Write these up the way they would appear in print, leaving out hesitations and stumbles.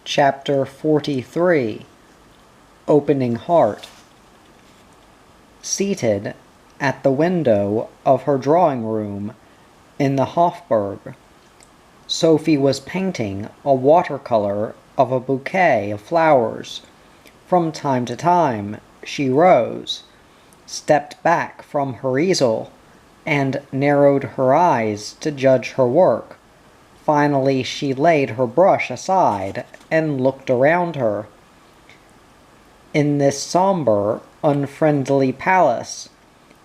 Chapter 43 Opening Heart. Seated at the window of her drawing room in the Hofburg, Sophie was painting a watercolor of a bouquet of flowers. From time to time she rose, stepped back from her easel, and narrowed her eyes to judge her work. Finally she laid her brush aside and looked around her. In this somber, unfriendly palace,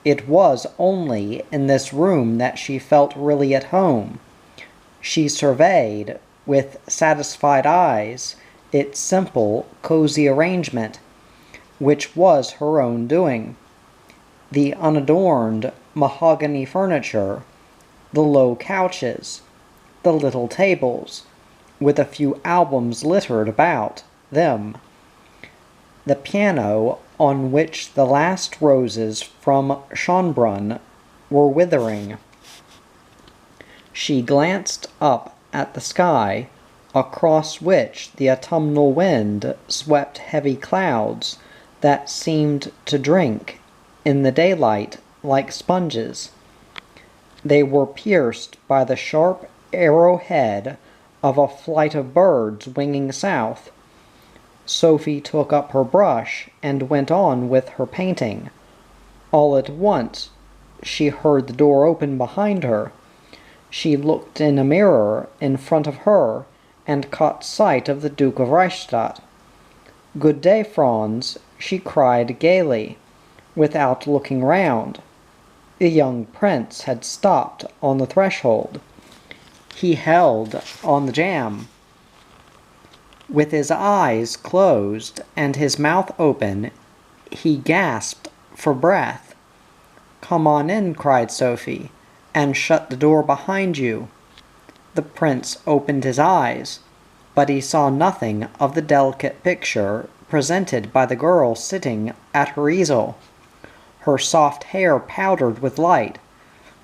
it was only in this room that she felt really at home. She surveyed, with satisfied eyes, its simple, cozy arrangement, which was her own doing. The unadorned mahogany furniture, the low couches, the little tables, with a few albums littered about them, the piano on which the last roses from Schönbrunn were withering. She glanced up at the sky, across which the autumnal wind swept heavy clouds that seemed to drink in the daylight like sponges. They were pierced by the sharp arrowhead of a flight of birds winging south. Sophie took up her brush and went on with her painting. All at once she heard the door open behind her. She looked in a mirror in front of her and caught sight of the Duke of Reichstadt. "Good day, Franz," she cried gaily, without looking round. The young prince had stopped on the threshold. He held on the jamb. With his eyes closed and his mouth open, he gasped for breath. "Come on in," cried Sophie, "and shut the door behind you." The prince opened his eyes, but he saw nothing of the delicate picture presented by the girl sitting at her easel. Her soft hair powdered with light,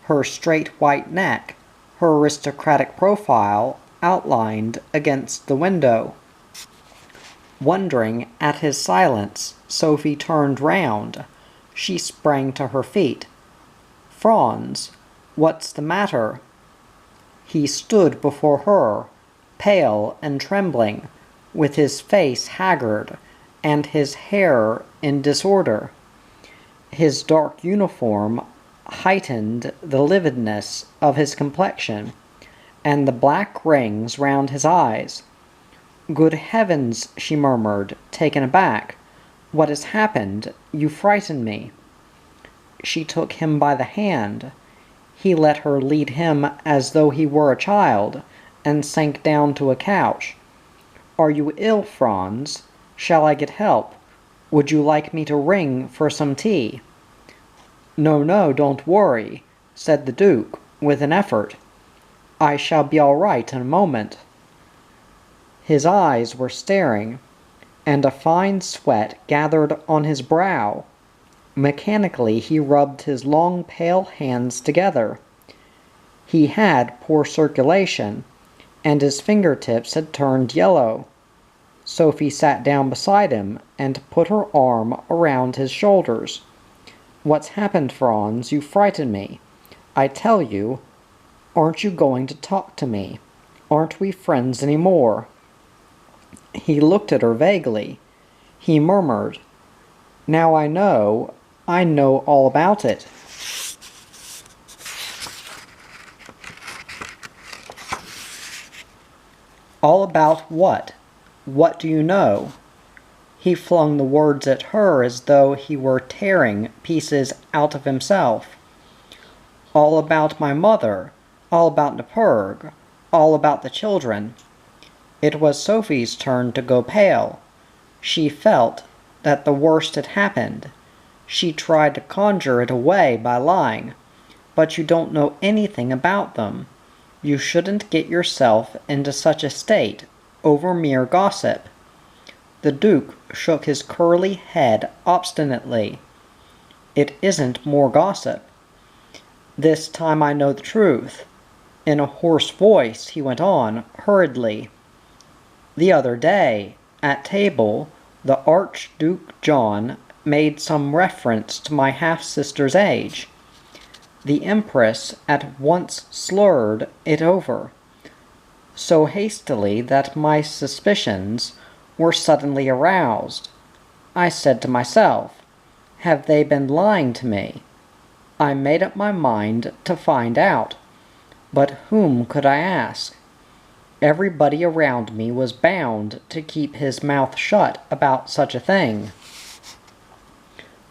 her straight white neck, her aristocratic profile outlined against the window. Wondering at his silence, Sophie turned round. She sprang to her feet. "Franz, what's the matter?" He stood before her, pale and trembling, with his face haggard and his hair in disorder. His dark uniform heightened the lividness of his complexion, and the black rings round his eyes. "Good heavens," she murmured, taken aback. "What has happened? You frighten me." She took him by the hand. He let her lead him as though he were a child, and sank down to a couch. "Are you ill, Franz? Shall I get help? Would you like me to ring for some tea?" "No, no, don't worry," said the Duke, with an effort. "I shall be all right in a moment." His eyes were staring, and a fine sweat gathered on his brow. Mechanically he rubbed his long pale hands together. He had poor circulation, and his fingertips had turned yellow. Sophie sat down beside him and put her arm around his shoulders. "What's happened, Franz? You frighten me. I tell you, aren't you going to talk to me? Aren't we friends any more?" He looked at her vaguely. He murmured, "Now I know all about it." "All about what? What do you know?" He flung the words at her as though he were tearing pieces out of himself. "All about my mother, all about Napoleon, all about the children." It was Sophie's turn to go pale. She felt that the worst had happened. She tried to conjure it away by lying. "But you don't know anything about them. You shouldn't get yourself into such a state over mere gossip." The Duke shook his curly head obstinately. "It isn't more gossip. This time I know the truth." In a hoarse voice he went on, hurriedly. The other day, at table, the Archduke John made some reference to my half-sister's age. The Empress at once slurred it over, so hastily that my suspicions were suddenly aroused. I said to myself, have they been lying to me? I made up my mind to find out, but whom could I ask? Everybody around me was bound to keep his mouth shut about such a thing.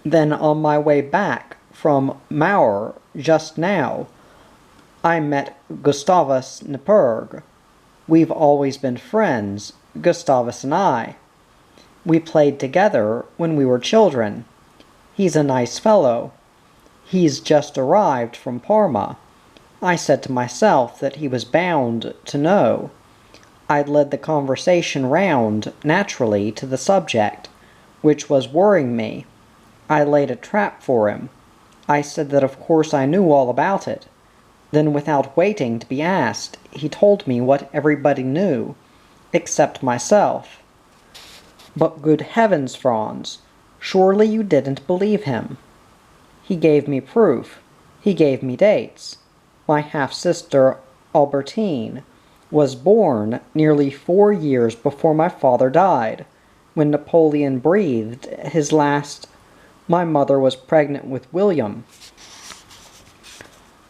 Then on my way back from Maur just now, I met Gustavus Neperg. We've always been friends, Gustavus and I. We played together when we were children. He's a nice fellow. He's just arrived from Parma. I said to myself that he was bound to know. I led the conversation round, naturally, to the subject, which was worrying me. I laid a trap for him. I said that of course I knew all about it. Then, without waiting to be asked, he told me what everybody knew, except myself. But good heavens, Franz, surely you didn't believe him. He gave me proof. He gave me dates. My half-sister, Albertine, was born nearly 4 years before my father died, when Napoleon breathed his last. My mother was pregnant with William.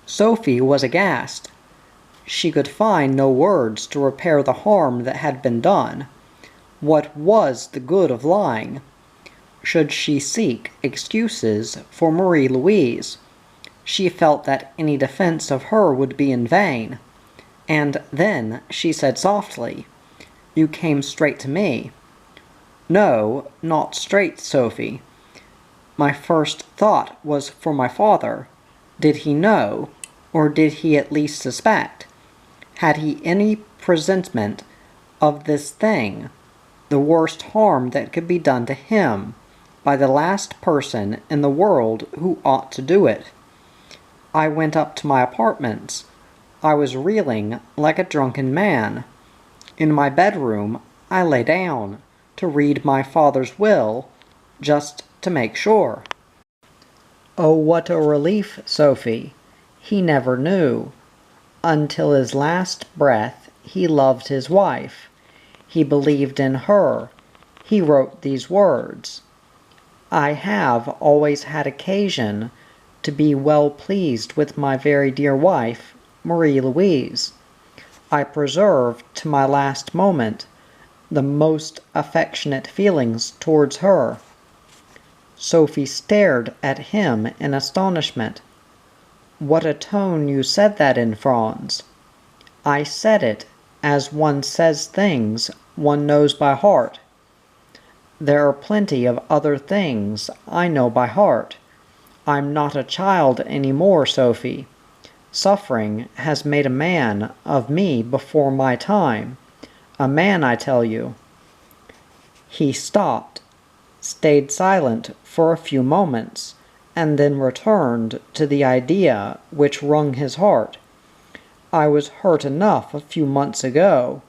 Sophie was aghast. She could find no words to repair the harm that had been done. What was the good of lying? Should she seek excuses for Marie-Louise? She felt that any defense of her would be in vain. And then she said softly, "You came straight to me." "No, not straight, Sophie. My first thought was for my father. Did he know, or did he at least suspect? Had he any presentiment of this thing, the worst harm that could be done to him, by the last person in the world who ought to do it? I went up to my apartments. I was reeling like a drunken man. In my bedroom, I lay down to read my father's will, just to make sure. Oh, what a relief, Sophie! He never knew. Until his last breath, he loved his wife. He believed in her. He wrote these words. I have always had occasion to be well pleased with my very dear wife, Marie-Louise. I preserved to my last moment the most affectionate feelings towards her. Sophie stared at him in astonishment. What a tone you said that in, Franz. I said it as one says things one knows by heart. There are plenty of other things I know by heart. I'm not a child any more, Sophie. Suffering has made a man of me before my time. A man, I tell you. He stopped, stayed silent for a few moments, and then returned to the idea which wrung his heart. I was hurt enough a few months ago,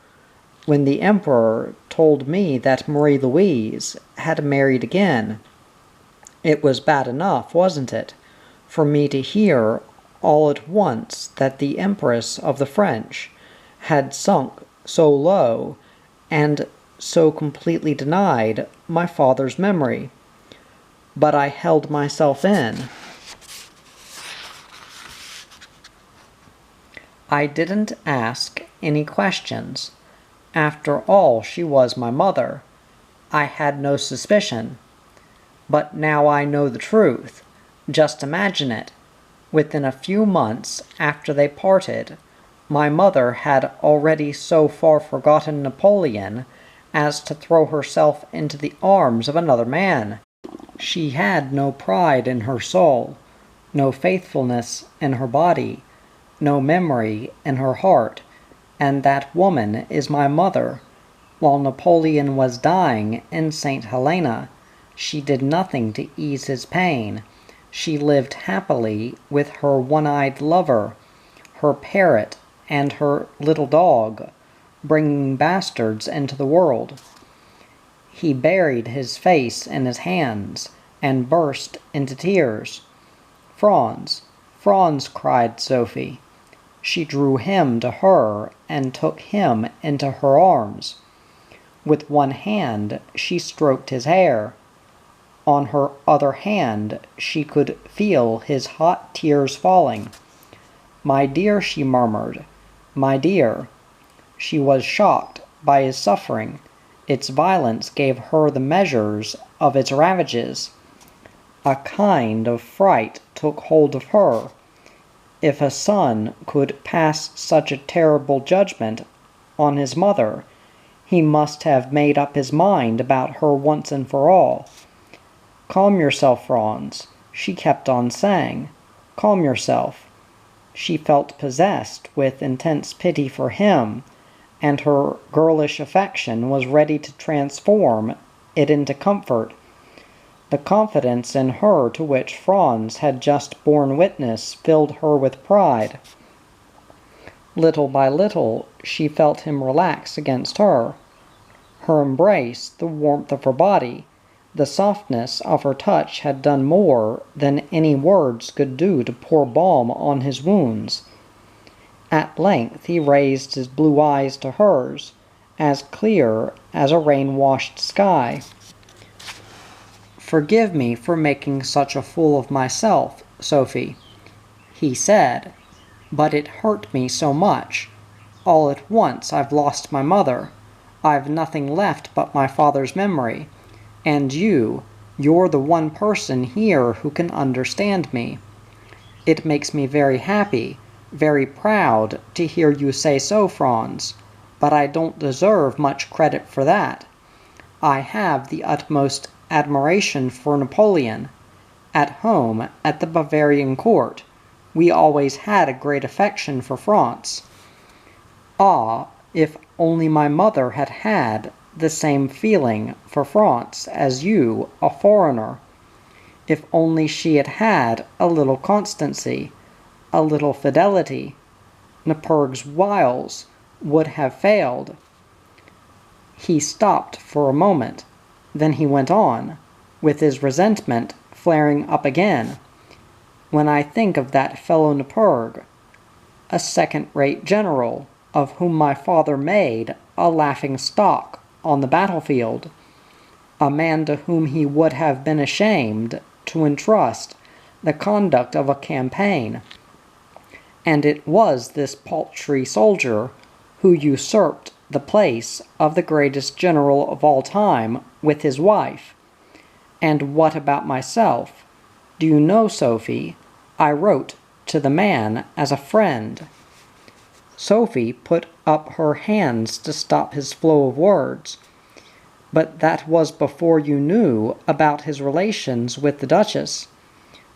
when the Emperor told me that Marie-Louise had married again. It was bad enough, wasn't it, for me to hear all at once that the Empress of the French had sunk so low and so completely denied my father's memory. But I held myself in. I didn't ask any questions. After all, she was my mother. I had no suspicion. But now I know the truth. Just imagine it. Within a few months after they parted, my mother had already so far forgotten Napoleon as to throw herself into the arms of another man. She had no pride in her soul, no faithfulness in her body, no memory in her heart, and that woman is my mother. While Napoleon was dying in St. Helena, she did nothing to ease his pain. She lived happily with her one-eyed lover, her parrot, and her little dog, bringing bastards into the world. He buried his face in his hands and burst into tears. "Franz, Franz," cried Sophie. She drew him to her and took him into her arms. With one hand she stroked his hair. On her other hand she could feel his hot tears falling. "My dear," she murmured, "my dear." She was shocked by his suffering. Its violence gave her the measures of its ravages. A kind of fright took hold of her. If a son could pass such a terrible judgment on his mother, he must have made up his mind about her once and for all. "Calm yourself, Franz," she kept on saying. "Calm yourself." She felt possessed with intense pity for him, and her girlish affection was ready to transform it into comfort. The confidence in her to which Franz had just borne witness filled her with pride. Little by little she felt him relax against her. Her embrace, the warmth of her body, the softness of her touch had done more than any words could do to pour balm on his wounds. At length he raised his blue eyes to hers, as clear as a rain-washed sky. "Forgive me for making such a fool of myself, Sophie," he said, "but it hurt me so much. All at once I've lost my mother. I've nothing left but my father's memory. And you're the one person here who can understand me. It makes me very happy, very proud to hear you say so, Franz, but I don't deserve much credit for that. I have the utmost admiration for Napoleon. At home, at the Bavarian court, we always had a great affection for France. Ah, if only my mother had had the same feeling for France as you, a foreigner. If only she had had a little constancy, a little fidelity, Napoleon's wiles would have failed." He stopped for a moment. Then he went on, with his resentment flaring up again. "When I think of that fellow Napoleon, a second-rate general, of whom my father made a laughing-stock on the battlefield, a man to whom he would have been ashamed to entrust the conduct of a campaign, and it was this paltry soldier who usurped the place of the greatest general of all time with his wife. And what about myself? Do you know, Sophie, I wrote to the man as a friend." Sophie put up her hands to stop his flow of words. "But that was before you knew about his relations with the Duchess."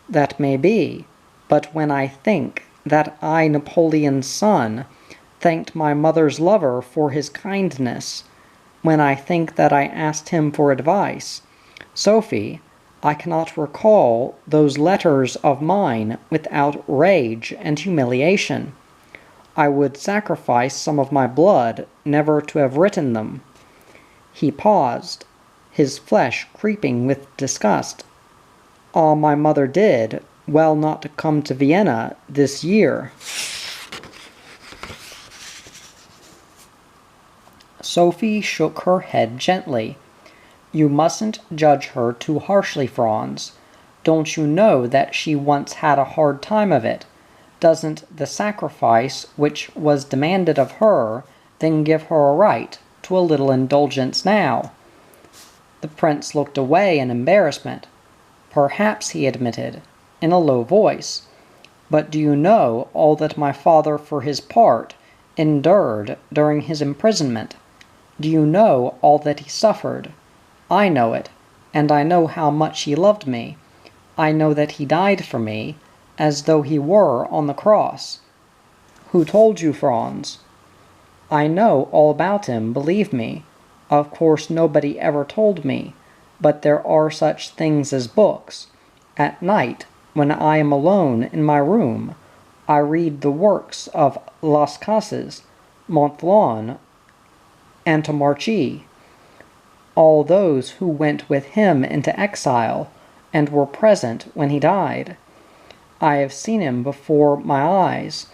"That may be, but when I think that I, Napoleon's son, thanked my mother's lover for his kindness, when I think that I asked him for advice, Sophie, I cannot recall those letters of mine without rage and humiliation. I would sacrifice some of my blood never to have written them." He paused, his flesh creeping with disgust. "Ah, my mother did well not to come to Vienna this year." Sophie shook her head gently. "You mustn't judge her too harshly, Franz. Don't you know that she once had a hard time of it? Doesn't the sacrifice which was demanded of her then give her a right to a little indulgence now?" The prince looked away in embarrassment. "Perhaps," he admitted, in a low voice. "But do you know all that my father, for his part, endured during his imprisonment? Do you know all that he suffered? I know it, and I know how much he loved me. I know that he died for me, as though he were on the cross." "Who told you, Franz?" "I know all about him, believe me. Of course nobody ever told me, but there are such things as books. At night, when I am alone in my room, I read the works of Las Casas, Montholon, and to Marchi, all those who went with him into exile and were present when he died. I have seen him before my eyes.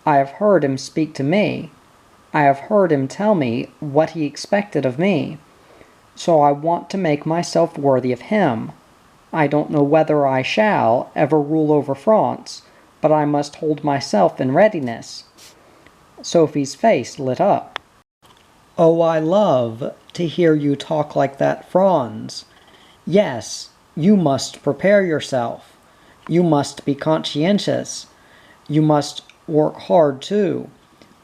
I have heard him speak to me. I have heard him tell me what he expected of me. So I want to make myself worthy of him. I don't know whether I shall ever rule over France, but I must hold myself in readiness." Sophie's face lit up. "Oh, I love to hear you talk like that, Franz. Yes, you must prepare yourself. You must be conscientious. You must work hard too.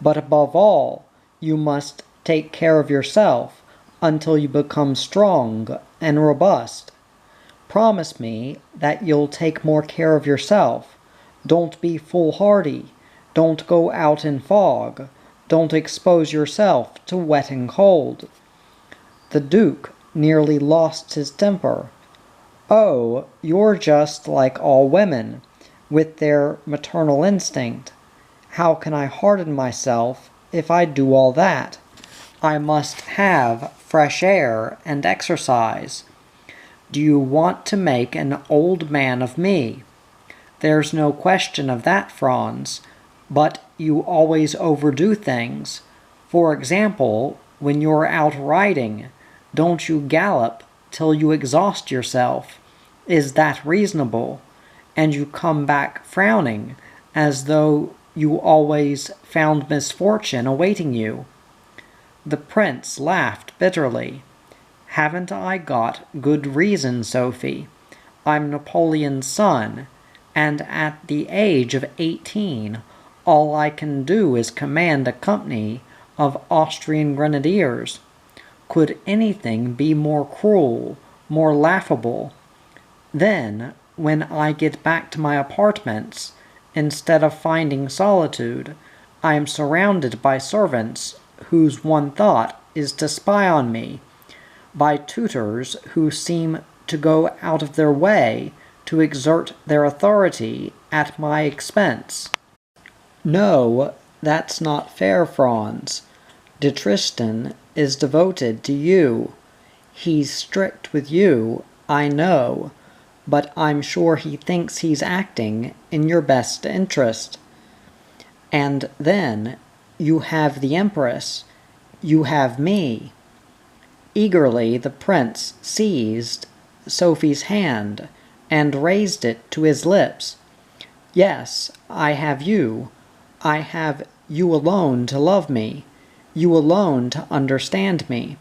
But above all, you must take care of yourself until you become strong and robust. Promise me that you'll take more care of yourself. Don't be foolhardy. Don't go out in fog. Don't expose yourself to wet and cold." The Duke nearly lost his temper. "Oh, you're just like all women, with their maternal instinct. How can I harden myself if I do all that? I must have fresh air and exercise. Do you want to make an old man of me? There's no question of that, Franz, but you always overdo things. For example, when you're out riding, don't you gallop till you exhaust yourself? Is that reasonable? And you come back frowning, as though you always found misfortune awaiting you." The prince laughed bitterly. "Haven't I got good reason, Sophie? I'm Napoleon's son, and at the age of 18, all I can do is command a company of Austrian grenadiers. Could anything be more cruel, more laughable? Then, when I get back to my apartments, instead of finding solitude, I am surrounded by servants whose one thought is to spy on me, by tutors who seem to go out of their way to exert their authority at my expense." "No, that's not fair, Franz. De Tristan is devoted to you. He's strict with you, I know, but I'm sure he thinks he's acting in your best interest. And then, you have the Empress. You have me." Eagerly the prince seized Sophie's hand and raised it to his lips. "Yes, I have you. I have you alone to love me, you alone to understand me.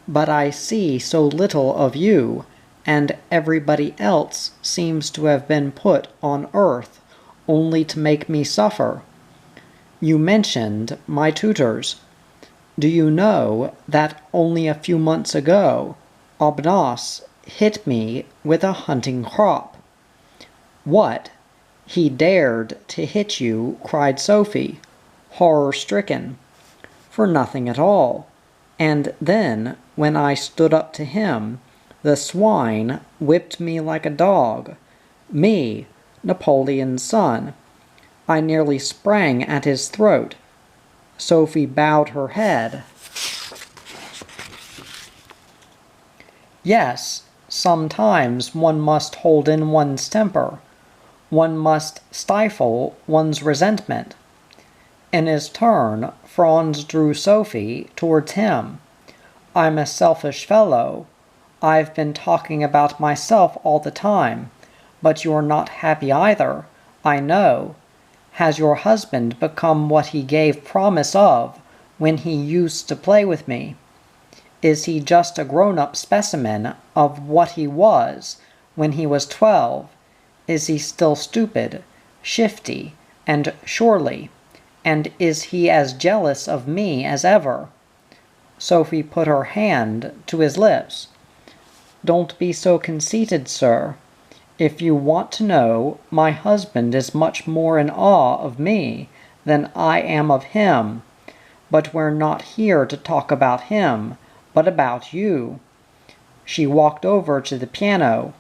But I see so little of you, and everybody else seems to have been put on earth only to make me suffer. You mentioned my tutors. Do you know that only a few months ago Obnas hit me with a hunting crop?" "What? He dared to hit you," cried Sophie, horror-stricken. "For nothing at all. And then, when I stood up to him, the swine whipped me like a dog. Me, Napoleon's son. I nearly sprang at his throat." Sophie bowed her head. "Yes, sometimes one must hold in one's temper. One must stifle one's resentment." In his turn, Franz drew Sophie towards him. "I'm a selfish fellow. I've been talking about myself all the time, but you're not happy either, I know. Has your husband become what he gave promise of when he used to play with me? Is he just a grown-up specimen of what he was when he was 12? Is he still stupid, shifty, and surely? And is he as jealous of me as ever?" Sophie put her hand to his lips. "Don't be so conceited, sir. If you want to know, my husband is much more in awe of me than I am of him. But we're not here to talk about him, but about you." She walked over to the piano,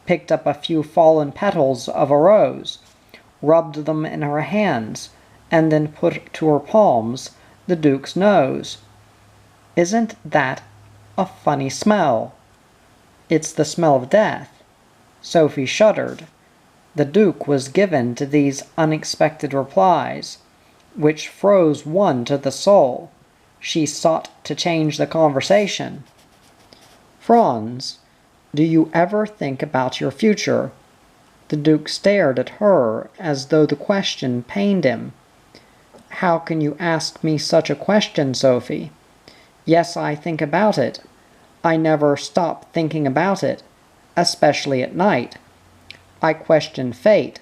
picked up a few fallen petals of a rose, rubbed them in her hands, and then put to her palms the Duke's nose. Isn't that a funny smell? It's the smell of death. Sophie shuddered. The Duke was given to these unexpected replies, which froze one to the soul. She sought to change the conversation. Franz, do you ever think about your future? The Duke stared at her as though the question pained him. How can you ask me such a question, Sophie? Yes, I think about it. I never stop thinking about it, especially at night. I question fate,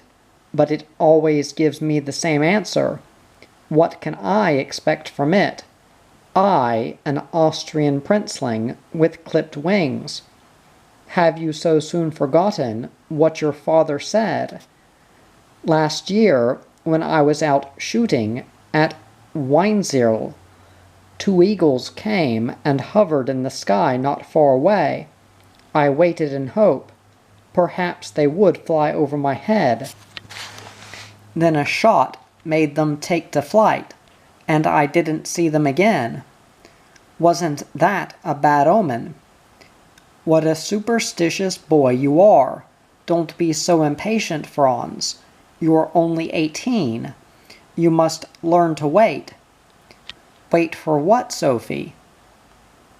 but it always gives me the same answer. What can I expect from it? I, an Austrian princeling with clipped wings. Have you so soon forgotten what your father said? Last year, when I was out shooting at Weinzierl, 2 eagles came and hovered in the sky not far away. I waited in hope. Perhaps they would fly over my head. Then a shot made them take to flight, and I didn't see them again. Wasn't that a bad omen? What a superstitious boy you are. Don't be so impatient, Franz. You are only 18. You must learn to wait. Wait for what, Sophie?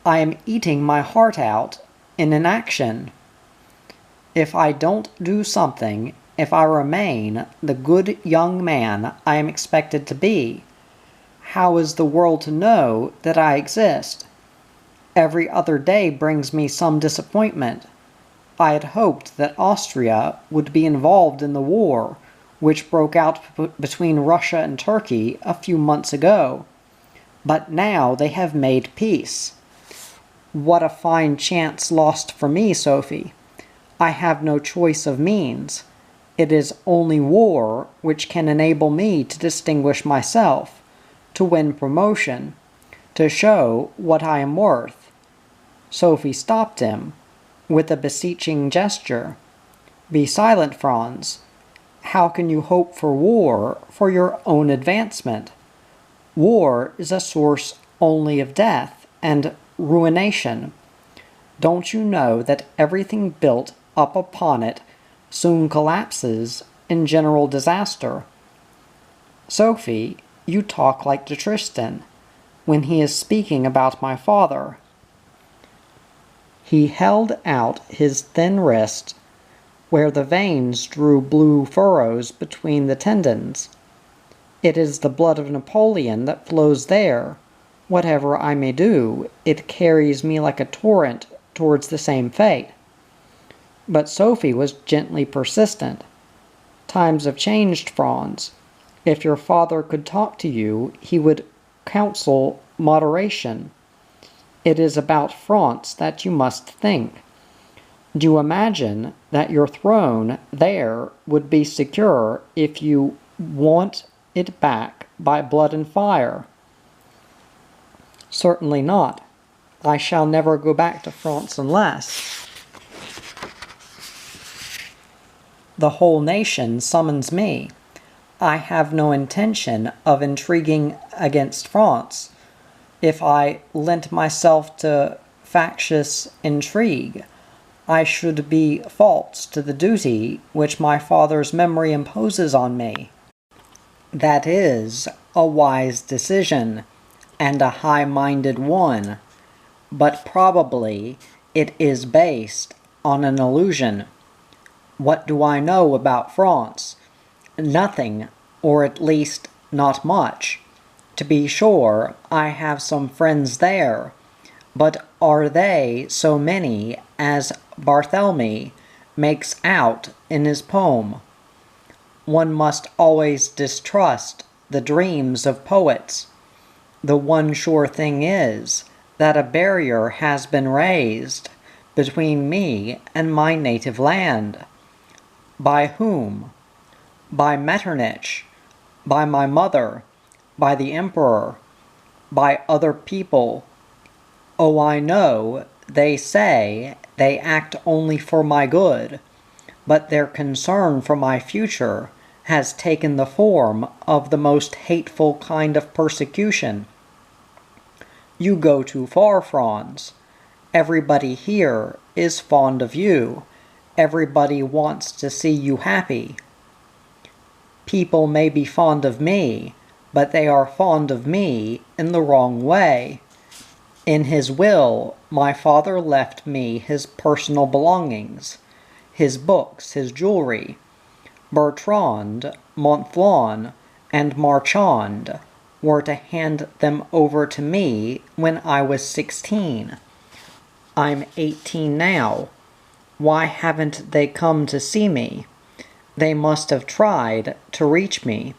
I am eating my heart out in inaction. If I don't do something, if I remain the good young man I am expected to be, how is the world to know that I exist? Every other day brings me some disappointment. I had hoped that Austria would be involved in the war, which broke out between Russia and Turkey a few months ago. But now they have made peace. What a fine chance lost for me, Sophie. I have no choice of means. It is only war which can enable me to distinguish myself, to win promotion, to show what I am worth. Sophie stopped him with a beseeching gesture. Be silent, Franz. How can you hope for war for your own advancement? War is a source only of death and ruination. Don't you know that everything built up upon it soon collapses in general disaster? Sophie, you talk like de Tristan when he is speaking about my father. He held out his thin wrist, where the veins drew blue furrows between the tendons. It is the blood of Napoleon that flows there. Whatever I may do, it carries me like a torrent towards the same fate. But Sophie was gently persistent. Times have changed, Franz. If your father could talk to you, he would counsel moderation. It is about France that you must think. Do you imagine that your throne there would be secure if you want it back by blood and fire? Certainly not. I shall never go back to France unless the whole nation summons me. I have no intention of intriguing against France. If I lent myself to factious intrigue, I should be false to the duty which my father's memory imposes on me. That is a wise decision, and a high-minded one, but probably it is based on an illusion. What do I know about France? Nothing, or at least not much. To be sure, I have some friends there, but are they so many as Barthélemy makes out in his poem? One must always distrust the dreams of poets. The one sure thing is that a barrier has been raised between me and my native land. By whom? By Metternich, by my mother, by the emperor, by other people. Oh, I know, they say they act only for my good, but their concern for my future has taken the form of the most hateful kind of persecution. You go too far, Franz. Everybody here is fond of you. Everybody wants to see you happy. People may be fond of me, but they are fond of me in the wrong way. In his will, my father left me his personal belongings, his books, his jewelry. Bertrand, Montflon, and Marchand were to hand them over to me when I was 16. I'm 18 now. Why haven't they come to see me? They must have tried to reach me.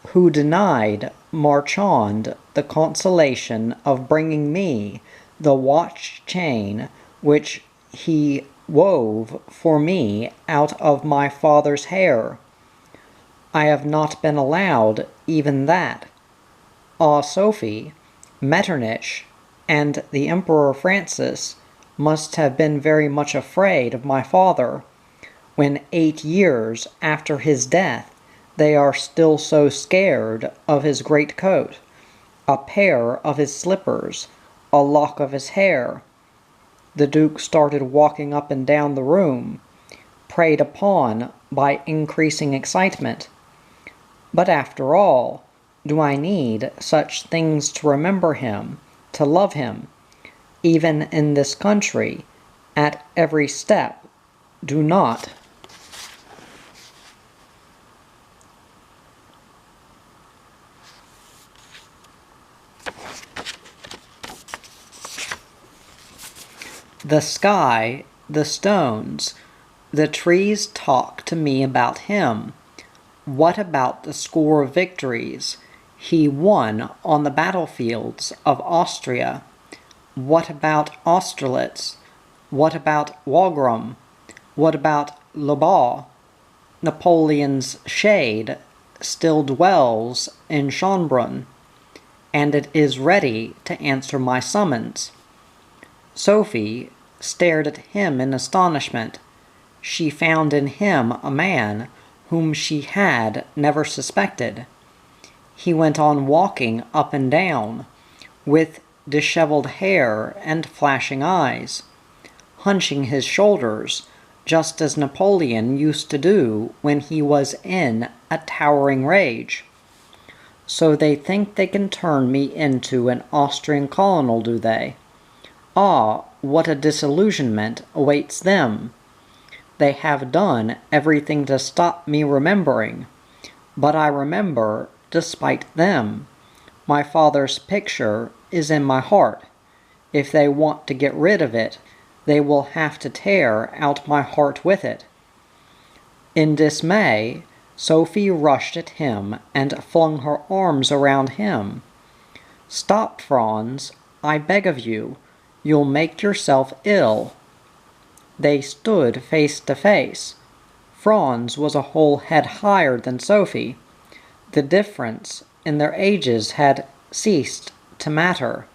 Who denied Marchand the consolation of bringing me the watch chain which he wove for me out of my father's hair? I have not been allowed even that. Ah, Sophie, Metternich, and the Emperor Francis must have been very much afraid of my father, when 8 years after his death they are still so scared of his great coat, a pair of his slippers, a lock of his hair. The Duke started walking up and down the room, preyed upon by increasing excitement. But after all, do I need such things to remember him, to love him? Even in this country, at every step, do not. The sky, the stones, the trees talk to me about him. What about the score of victories he won on the battlefields of Austria? What about Austerlitz? What about Wagram? What about Lobau? Napoleon's shade still dwells in Schönbrunn, and it is ready to answer my summons. Sophie stared at him in astonishment. She found in him a man whom she had never suspected. He went on walking up and down, with disheveled hair and flashing eyes, hunching his shoulders, just as Napoleon used to do when he was in a towering rage. So they think they can turn me into an Austrian colonel, do they? Ah, what a disillusionment awaits them! They have done everything to stop me remembering, but I remember despite them. My father's picture is in my heart. If they want to get rid of it, they will have to tear out my heart with it. In dismay, Sophie rushed at him and flung her arms around him. "Stop, Franz, I beg of you. You'll make yourself ill." They stood face to face. Franz was a whole head higher than Sophie. The difference in their ages had ceased to matter.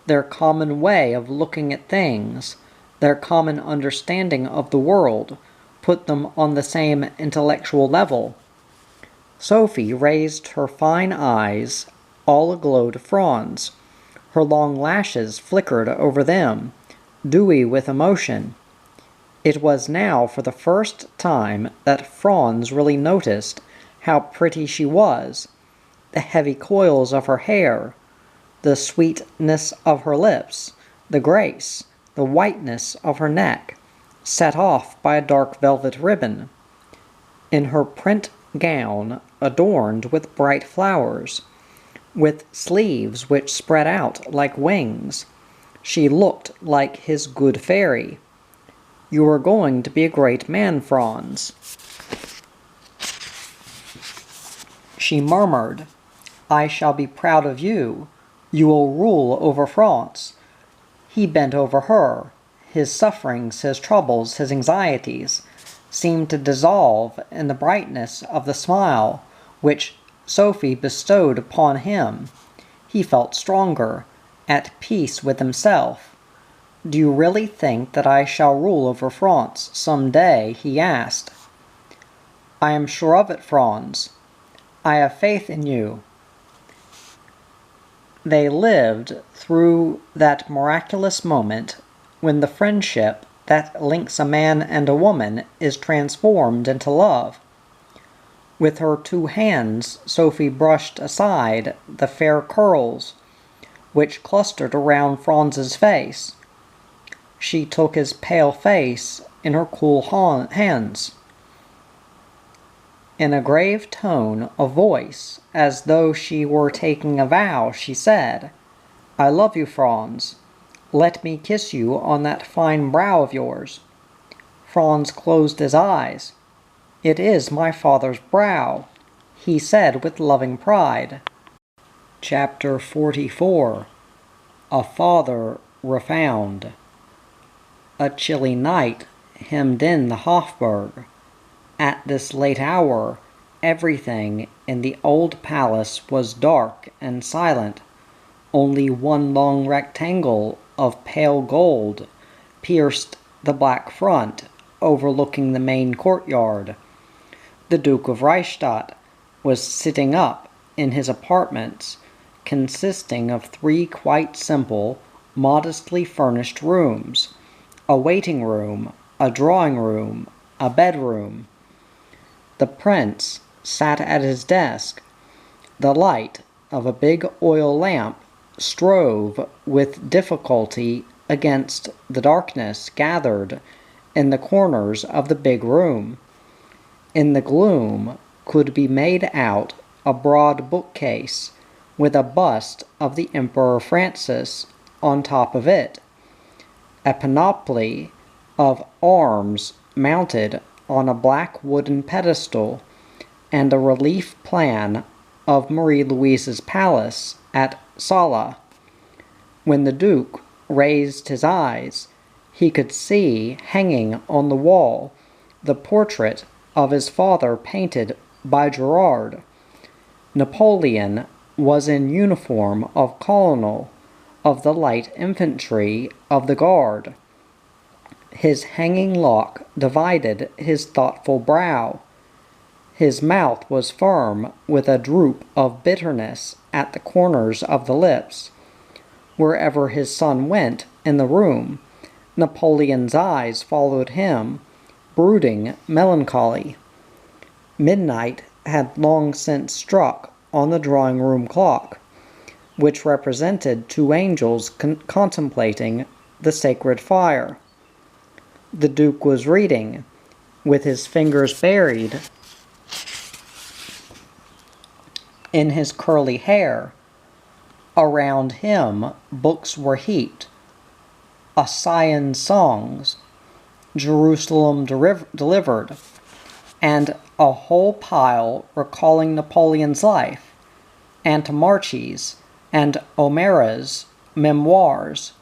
Their common way of looking at things, their common understanding of the world, put them on the same intellectual level. Sophie raised her fine eyes, all aglow to Franz. Her long lashes flickered over them, dewy with emotion. It was now for the first time that Franz really noticed how pretty she was, the heavy coils of her hair, the sweetness of her lips, the grace, the whiteness of her neck, set off by a dark velvet ribbon. In her print gown, adorned with bright flowers, with sleeves which spread out like wings, she looked like his good fairy. "You are going to be a great man, Franz," she murmured. "I shall be proud of you. You will rule over France." He bent over her. His sufferings, his troubles, his anxieties seemed to dissolve in the brightness of the smile which Sophie bestowed upon him. He felt stronger, at peace with himself. "Do you really think that I shall rule over France some day?" he asked. "I am sure of it, Franz. I have faith in you." They lived through that miraculous moment when the friendship that links a man and a woman is transformed into love. With her 2 hands, Sophie brushed aside the fair curls which clustered around Franz's face. She took his pale face in her cool hands. In a grave tone of voice, as though she were taking a vow, she said, "I love you, Franz. Let me kiss you on that fine brow of yours." Franz closed his eyes. "It is my father's brow," he said with loving pride. Chapter 44. A Father Refound. A chilly night hemmed in the Hofburg. At this late hour, everything in the old palace was dark and silent. Only one long rectangle of pale gold pierced the black front, overlooking the main courtyard. The Duke of Reichstadt was sitting up in his apartments, consisting of 3 quite simple, modestly furnished rooms: a waiting room, a drawing room, a bedroom. The prince sat at his desk. The light of a big oil lamp strove with difficulty against the darkness gathered in the corners of the big room. In the gloom could be made out a broad bookcase with a bust of the Emperor Francis on top of it, a panoply of arms mounted on a black wooden pedestal, and a relief plan of Marie Louise's palace at Sala. When the Duke raised his eyes, he could see hanging on the wall the portrait of his father painted by Gerard. Napoleon was in uniform of colonel of the light infantry of the guard. His hanging lock divided his thoughtful brow. His mouth was firm with a droop of bitterness at the corners of the lips. Wherever his son went in the room, Napoleon's eyes followed him, brooding melancholy. Midnight had long since struck on the drawing-room clock, which represented 2 angels contemplating the sacred fire. The Duke was reading, with his fingers buried in his curly hair. Around him books were heaped: Ossian's Songs, Jerusalem Delivered, and a whole pile recalling Napoleon's life, Antimarchi's and O'Mara's memoirs,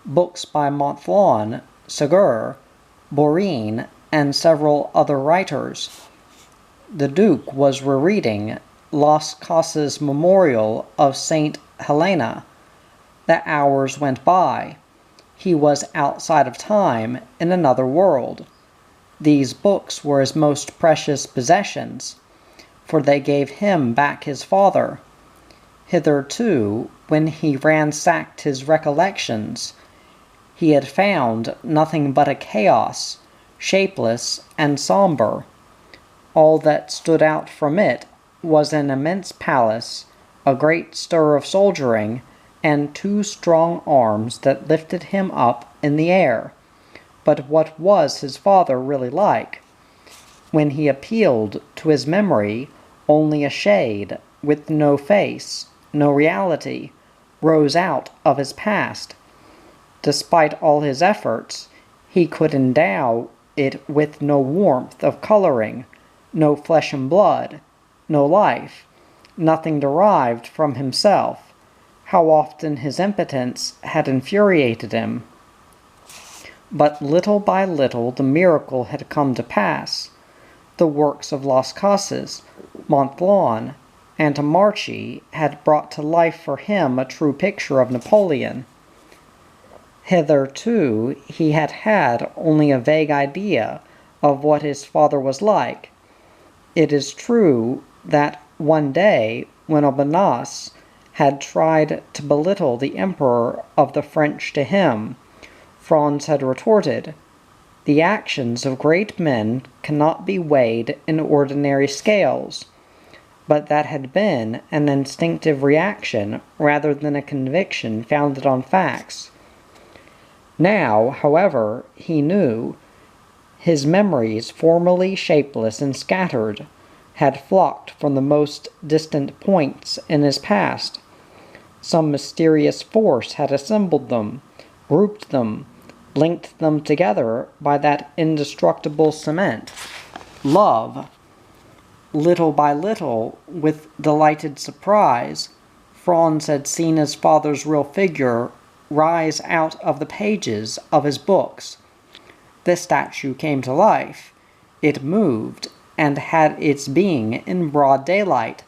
books by Monthlon, Ségur, Bourrine, and several other writers. The Duke was rereading Las Casas Memorial of St. Helena. The hours went by. He was outside of time in another world. These books were his most precious possessions, for they gave him back his father. Hitherto, when he ransacked his recollections, he had found nothing but a chaos, shapeless and somber. All that stood out from it was an immense palace, a great stir of soldiering, and 2 strong arms that lifted him up in the air. But what was his father really like? When he appealed to his memory, only a shade, with no face, no reality, rose out of his past. Despite all his efforts, he could endow it with no warmth of coloring, no flesh and blood, no life, nothing derived from himself. How often his impotence had infuriated him! But little by little the miracle had come to pass. The works of Las Casas, Monthlon, and Antimarchi had brought to life for him a true picture of Napoleon. Hitherto he had had only a vague idea of what his father was like. It is true that one day, when Aubenas had tried to belittle the Emperor of the French to him, Franz had retorted, "The actions of great men cannot be weighed in ordinary scales." But that had been an instinctive reaction rather than a conviction founded on facts. Now, however, he knew, his memories, formerly shapeless and scattered, had flocked from the most distant points in his past. Some mysterious force had assembled them, grouped them, linked them together by that indestructible cement, love. Little by little, with delighted surprise, Franz had seen his father's real figure rise out of the pages of his books. The statue came to life. It moved, and had its being in broad daylight.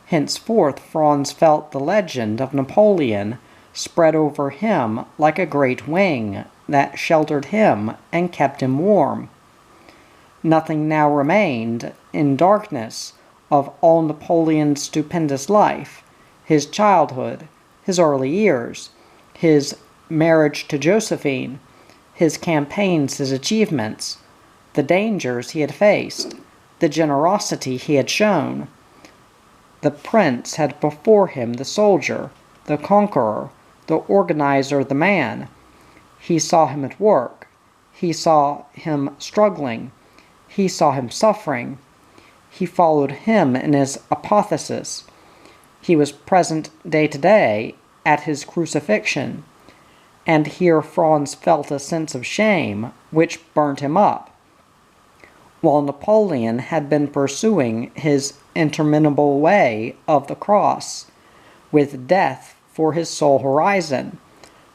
Henceforth Franz felt the legend of Napoleon spread over him like a great wing that sheltered him and kept him warm. Nothing now remained, in darkness, of all Napoleon's stupendous life, his childhood, his early years, his marriage to Josephine, his campaigns, his achievements, the dangers he had faced, the generosity he had shown. The prince had before him the soldier, the conqueror, the organizer, the man. He saw him at work. He saw him struggling. He saw him suffering. He followed him in his apotheosis. He was present day to day at his crucifixion. And here Franz felt a sense of shame which burnt him up. While Napoleon had been pursuing his interminable way of the cross, with death for his sole horizon,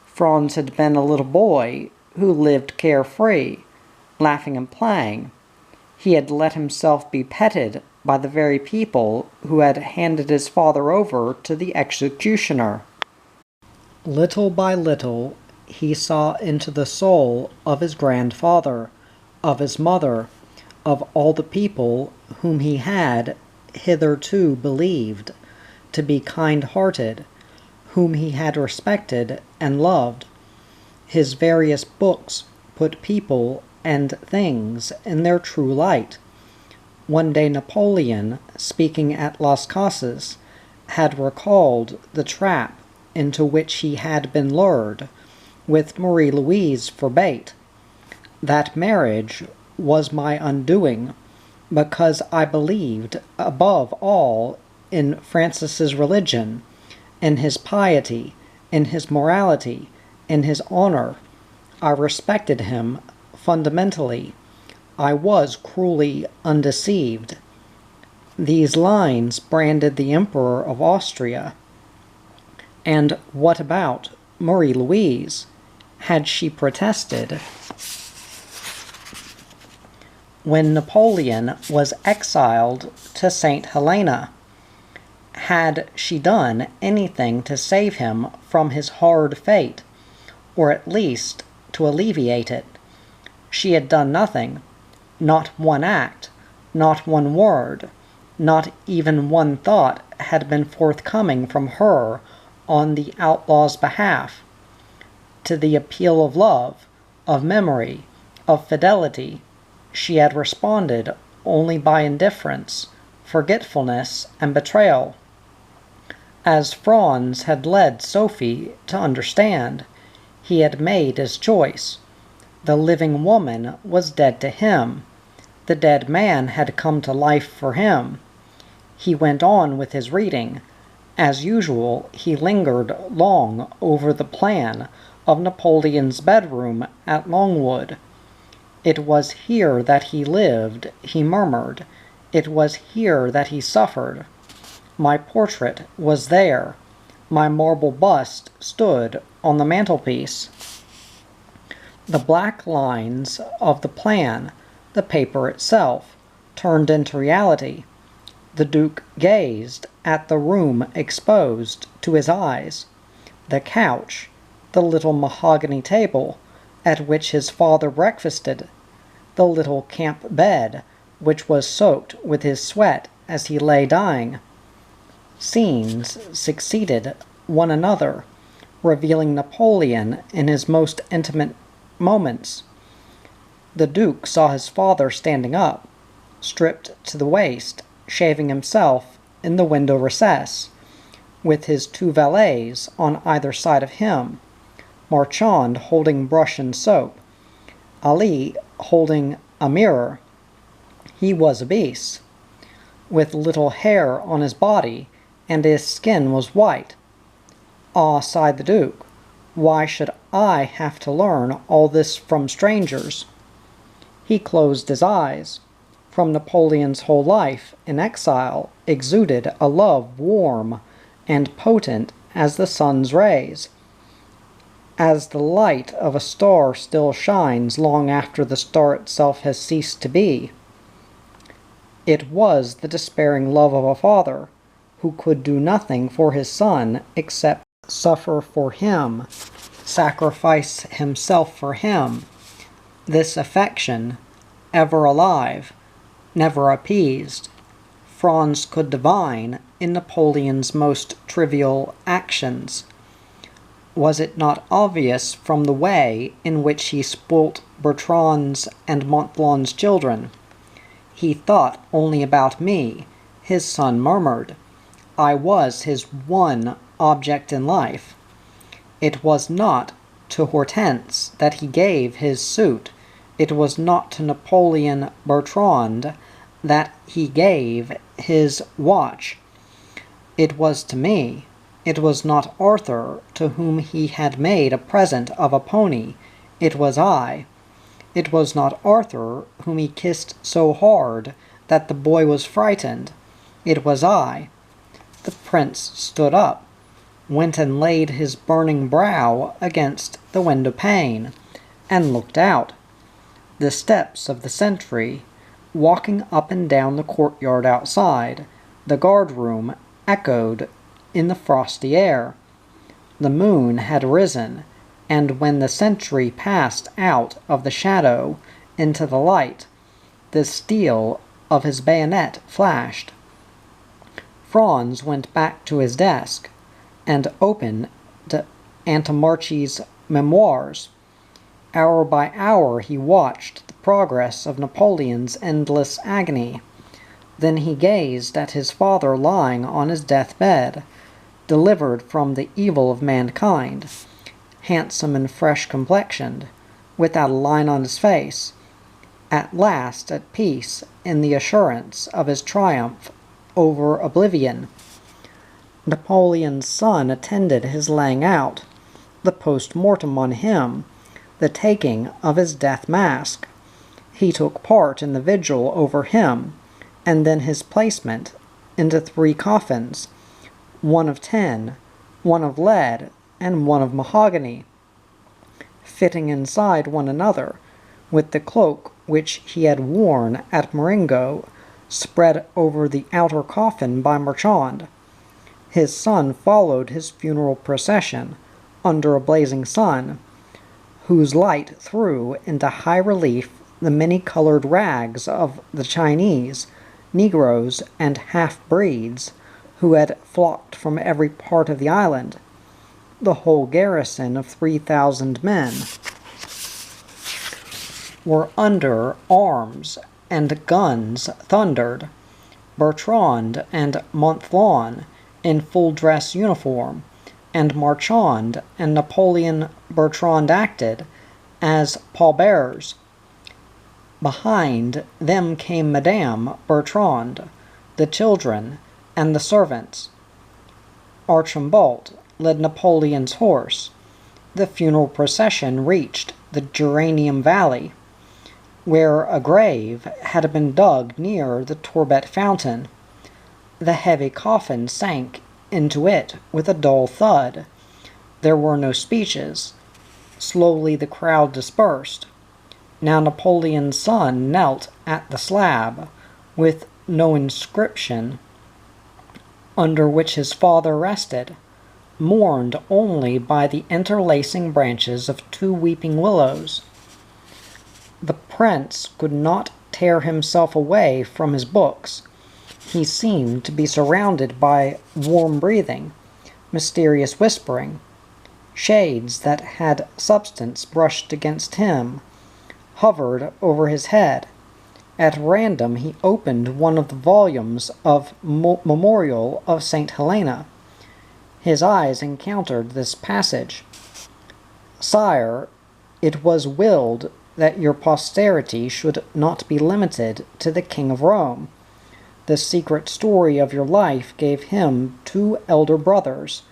Franz had been a little boy who lived carefree, laughing and playing. He had let himself be petted by the very people who had handed his father over to the executioner. Little by little, he saw into the soul of his grandfather, of his mother, of all the people whom he had hitherto believed to be kind-hearted, whom he had respected and loved. His various books put people and things in their true light. One day Napoleon, speaking at Las Casas, had recalled the trap into which he had been lured, with Marie-Louise for bait. That marriage was my undoing, because I believed above all in Francis's religion, in his piety, in his morality, in his honor. I respected him fundamentally. I was cruelly undeceived. These lines branded the Emperor of Austria. And what about Marie-Louise? Had she protested? When Napoleon was exiled to St. Helena, had she done anything to save him from his hard fate, or at least to alleviate it? She had done nothing, not one act, not one word, not even one thought had been forthcoming from her on the outlaw's behalf. To the appeal of love, of memory, of fidelity, she had responded only by indifference, forgetfulness, and betrayal. As Franz had led Sophie to understand, he had made his choice. The living woman was dead to him. The dead man had come to life for him. He went on with his reading. As usual, he lingered long over the plan of Napoleon's bedroom at Longwood. It was here that he lived, he murmured. It was here that he suffered. My portrait was there. My marble bust stood on the mantelpiece. The black lines of the plan, the paper itself, turned into reality. The Duke gazed at the room exposed to his eyes. The couch, the little mahogany table at which his father breakfasted, the little camp bed which was soaked with his sweat as he lay dying. Scenes succeeded one another, revealing Napoleon in his most intimate moments. The Duke saw his father standing up, stripped to the waist, shaving himself in the window recess, with his two valets on either side of him, Marchand holding brush and soap, Ali holding a mirror. He was obese, with little hair on his body, and his skin was white. "Ah," sighed the Duke, "why should I have to learn all this from strangers?" He closed his eyes. From Napoleon's whole life in exile exuded a love warm and potent as the sun's rays, as the light of a star still shines long after the star itself has ceased to be. It was the despairing love of a father who could do nothing for his son except suffer for him, sacrifice himself for him. This affection, ever alive, never appeased, Franz could divine in Napoleon's most trivial actions. Was it not obvious from the way in which he spoilt Bertrand's and Montholon's children? "He thought only about me," his son murmured. "I was his one object in life." It was not to Hortense that he gave his suit. It was not to Napoleon Bertrand that he gave his watch. It was to me. It was not Arthur to whom he had made a present of a pony. It was I. It was not Arthur whom he kissed so hard that the boy was frightened. It was I. The prince stood up, went and laid his burning brow against the window pane, and looked out. The steps of the sentry, walking up and down the courtyard outside, the guard-room, echoed in the frosty air. The moon had risen, and when the sentry passed out of the shadow into the light, the steel of his bayonet flashed. Franz went back to his desk, and opened Antomarchi's memoirs. Hour by hour he watched the progress of Napoleon's endless agony. Then he gazed at his father lying on his deathbed, delivered from the evil of mankind, handsome and fresh-complexioned, without a line on his face, at last at peace in the assurance of his triumph over oblivion. Napoleon's son attended his laying out, the post-mortem on him, the taking of his death mask. He took part in the vigil over him, and then his placement into 3 coffins, one of tin, one of lead, and one of mahogany, fitting inside one another, with the cloak which he had worn at Marengo spread over the outer coffin by Marchand. His son followed his funeral procession under a blazing sun, whose light threw into high relief the many-colored rags of the Chinese, Negroes, and half-breeds who had flocked from every part of the island. The whole garrison of 3,000 men were under arms, and guns thundered. Bertrand and Montholon in full-dress uniform, and Marchand and Napoleon Bertrand acted as pallbearers. Behind them came Madame Bertrand, the children, and the servants. Archambault led Napoleon's horse. The funeral procession reached the Geranium Valley, where a grave had been dug near the Tourbet fountain. The heavy coffin sank into it with a dull thud. There were no speeches. Slowly the crowd dispersed. Now Napoleon's son knelt at the slab, with no inscription, under which his father rested, mourned only by the interlacing branches of 2 weeping willows. The prince could not tear himself away from his books. He seemed to be surrounded by warm breathing, mysterious whispering. Shades that had substance brushed against him, hovered over his head. At random he opened one of the volumes of Memorial of St. Helena. His eyes encountered this passage. "Sire, it was willed that your posterity should not be limited to the King of Rome. The secret story of your life gave him 2 elder brothers.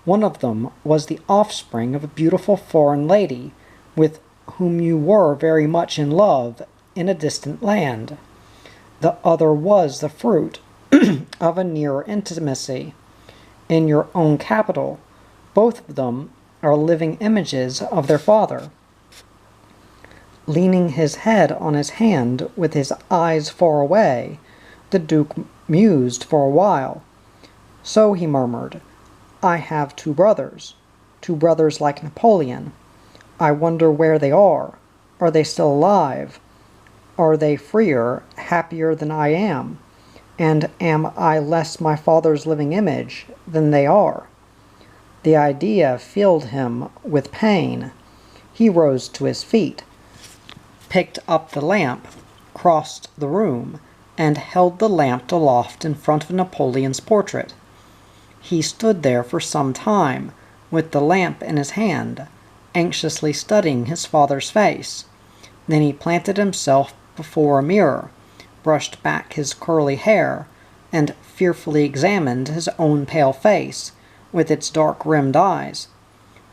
One of them was the offspring of a beautiful foreign lady, with whom you were very much in love in a distant land. The other was the fruit of a nearer intimacy in your own capital. Both of them are living images of their father." Leaning his head on his hand with his eyes far away, the Duke mused for a while. "So," he murmured, "I have 2 brothers. 2 brothers like Napoleon. I wonder where they are. Are they still alive? Are they freer, happier than I am? And am I less my father's living image than they are?" The idea filled him with pain. He rose to his feet, picked up the lamp, crossed the room, and held the lamp aloft in front of Napoleon's portrait. He stood there for some time, with the lamp in his hand, anxiously studying his father's face. Then he planted himself before a mirror, brushed back his curly hair, and fearfully examined his own pale face, with its dark-rimmed eyes.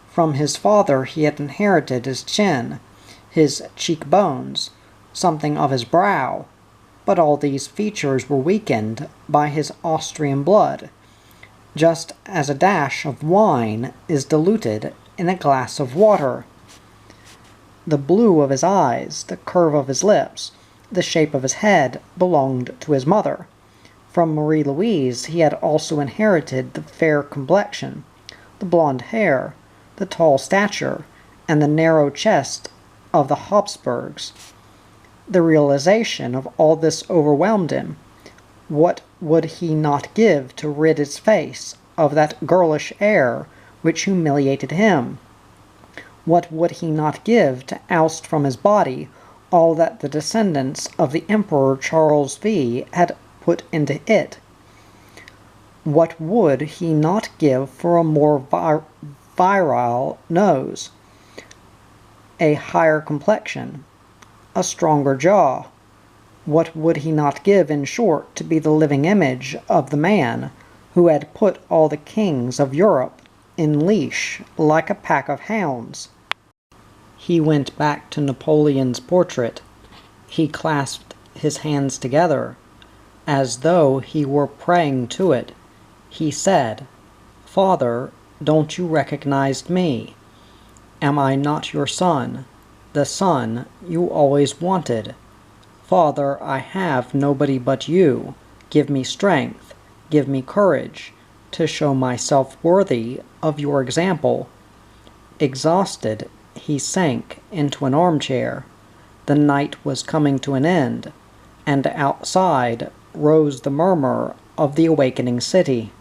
From his father he had inherited his chin, his cheekbones, something of his brow, but all these features were weakened by his Austrian blood, just as a dash of wine is diluted in a glass of water. The blue of his eyes, the curve of his lips, the shape of his head belonged to his mother. From Marie-Louise he had also inherited the fair complexion, the blonde hair, the tall stature, and the narrow chest of the Habsburgs. The realization of all this overwhelmed him. What would he not give to rid his face of that girlish air which humiliated him? What would he not give to oust from his body all that the descendants of the Emperor Charles V had put into it? What would he not give for a more virile nose, a higher complexion, a stronger jaw? What would he not give, in short, to be the living image of the man who had put all the kings of Europe in leash like a pack of hounds? He went back to Napoleon's portrait. He clasped his hands together, as though he were praying to it. He said, "Father, don't you recognize me? Am I not your son, the son you always wanted? Father, I have nobody but you. Give me strength, give me courage, to show myself worthy of your example." Exhausted, he sank into an armchair. The night was coming to an end, and outside rose the murmur of the awakening city.